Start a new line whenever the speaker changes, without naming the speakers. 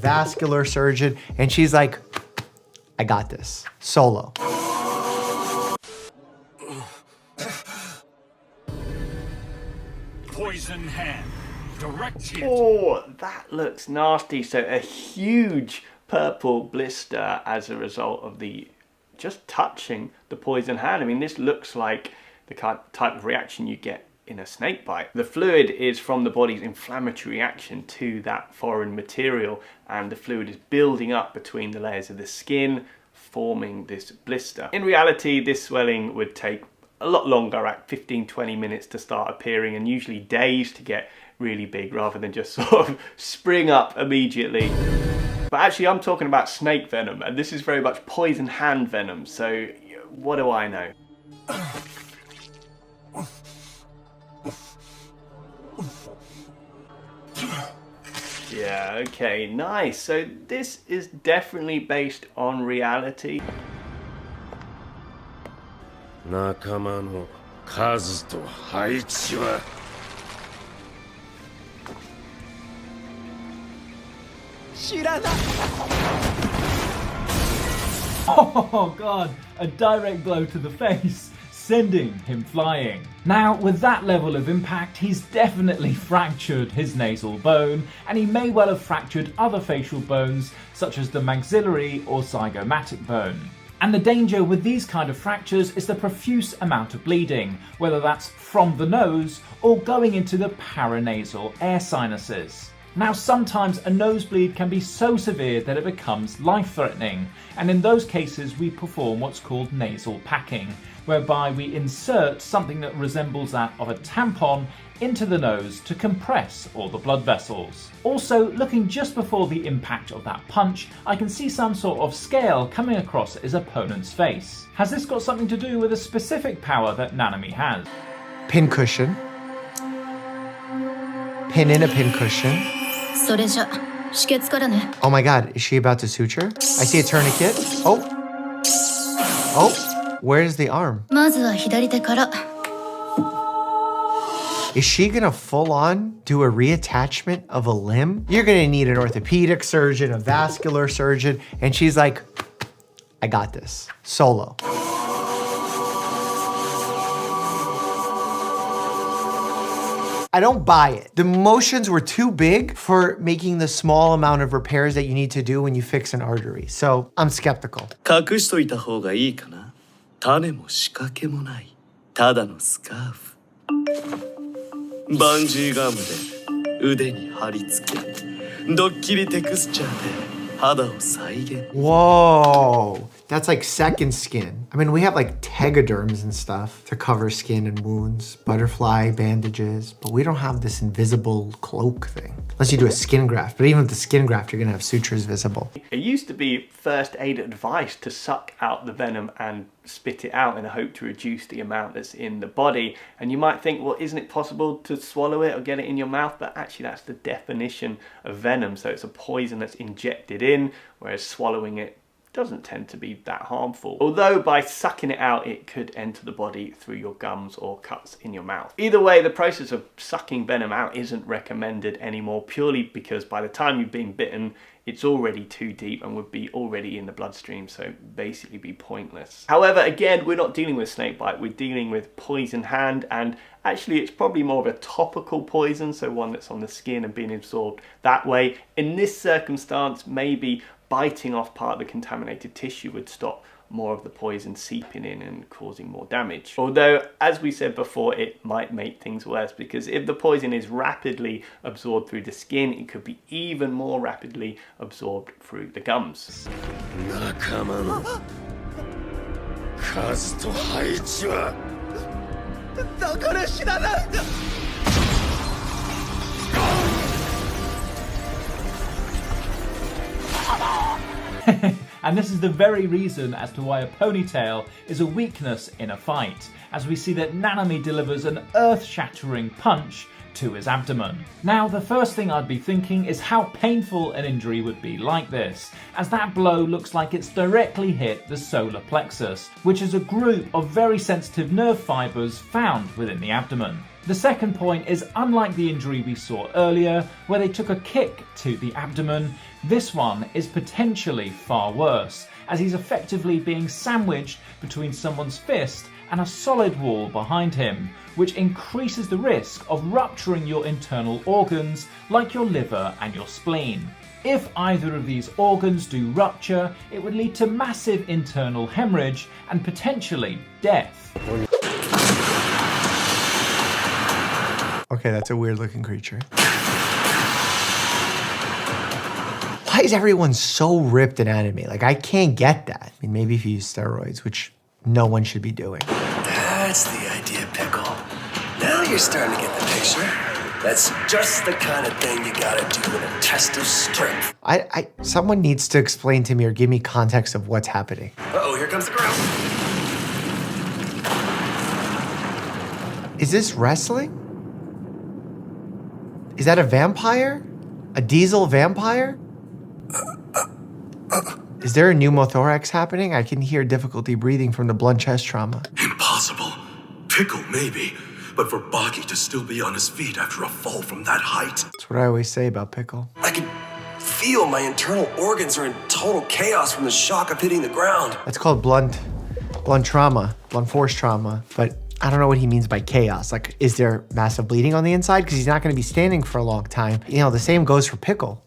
vascular surgeon, and she's like, I got this, solo.
Poison hand, direct hit.
Oh, that looks nasty. So a huge purple blister as a result of the just touching the poison hand. I mean, this looks like the type of reaction you get in a snake bite. The fluid is from the body's inflammatory reaction to that foreign material, and the fluid is building up between the layers of the skin, forming this blister. In reality, this swelling would take a lot longer, at 15-20 minutes to start appearing, and usually days to get really big rather than just sort of spring up immediately. But actually I'm talking about snake venom, and this is very much poison hand venom, so what do I know? Yeah, okay, nice. So this is definitely based on reality.
仲間の数と配置は
Oh god, a direct blow to the face, sending him flying. Now, with that level of impact, he's definitely fractured his nasal bone, and he may well have fractured other facial bones, such as the maxillary or zygomatic bone. And the danger with these kind of fractures is the profuse amount of bleeding, whether that's from the nose or going into the paranasal air sinuses. Now, sometimes a nosebleed can be so severe that it becomes life-threatening, and in those cases we perform what's called nasal packing, whereby we insert something that resembles that of a tampon into the nose to compress all the blood vessels. Also, looking just before the impact of that punch, I can see some sort of scale coming across his opponent's face. Has this got something to do with a specific power that Nanami has?
Pin cushion. Pin in a pin cushion. Oh my god, is she about to suture? I see a tourniquet. Oh. Oh, where's the arm? Is she gonna full on do a reattachment of a limb? You're gonna need an orthopedic surgeon, a vascular surgeon, and she's like, I got this, solo. I don't buy it. The motions were too big for making the small amount of repairs that you need to do when you fix an artery. So I'm skeptical.
隠しといた方がいいかな。種も仕掛けもない。ただのスカーフ。バンジーガムで腕に貼り付け、ドッキリテクスチャーで肌を再現。
Whoa, that's like second skin. I mean, we have like tegaderms and stuff to cover skin and wounds, butterfly bandages, but we don't have this invisible cloak thing. Unless you do a skin graft, but even with the skin graft, you're gonna have sutures visible.
It used to be first aid advice to suck out the venom and spit it out in a hope to reduce the amount that's in the body. And you might think, well, isn't it possible to swallow it or get it in your mouth? But actually that's the definition of venom. So it's a poison that's injected in, whereas swallowing it doesn't tend to be that harmful. Although by sucking it out, it could enter the body through your gums or cuts in your mouth. Either way, the process of sucking venom out isn't recommended anymore, purely because by the time you've been bitten, it's already too deep and would be already in the bloodstream, so basically be pointless. However, again, we're not dealing with snakebite, we're dealing with poison hand, and actually it's probably more of a topical poison, so one that's on the skin and being absorbed that way. In this circumstance, maybe biting off part of the contaminated tissue would stop more of the poison seeping in and causing more damage. Although, as we said before, it might make things worse, because if the poison is rapidly absorbed through the skin, it could be even more rapidly absorbed through the gums.
仲間の数と配置はだから知らないんだ
And this is the very reason as to why a ponytail is a weakness in a fight, as we see that Nanami delivers an earth-shattering punch to his abdomen. Now, the first thing I'd be thinking is how painful an injury would be like this, as that blow looks like it's directly hit the solar plexus, which is a group of very sensitive nerve fibres found within the abdomen. The second point is, unlike the injury we saw earlier, where they took a kick to the abdomen, this one is potentially far worse, as he's effectively being sandwiched between someone's fist and a solid wall behind him, which increases the risk of rupturing your internal organs like your liver and your spleen. If either of these organs do rupture, it would lead to massive internal hemorrhage and potentially death.
Okay, that's a weird looking creature. Why is everyone so ripped in anime? Like, I can't get that. I mean, maybe if you use steroids, which no one should be doing.
That's the idea, Pickle. Now you're starting to get the picture. That's just the kind of thing you gotta do in a test of strength.
Someone needs to explain to me or give me context of what's happening.
Uh-oh, here comes the ground.
Is this wrestling? Is that a vampire? A diesel vampire? Is there a pneumothorax happening? I can hear difficulty breathing from the blunt chest trauma.
Impossible. Pickle, maybe. But for Baki to still be on his feet after a fall from that height.
That's what I always say about Pickle.
I can feel my internal organs are in total chaos from the shock of hitting the ground.
That's called blunt trauma, blunt force trauma. But I don't know what he means by chaos. Like, is there massive bleeding on the inside? Because he's not going to be standing for a long time. You know, the same goes for Pickle.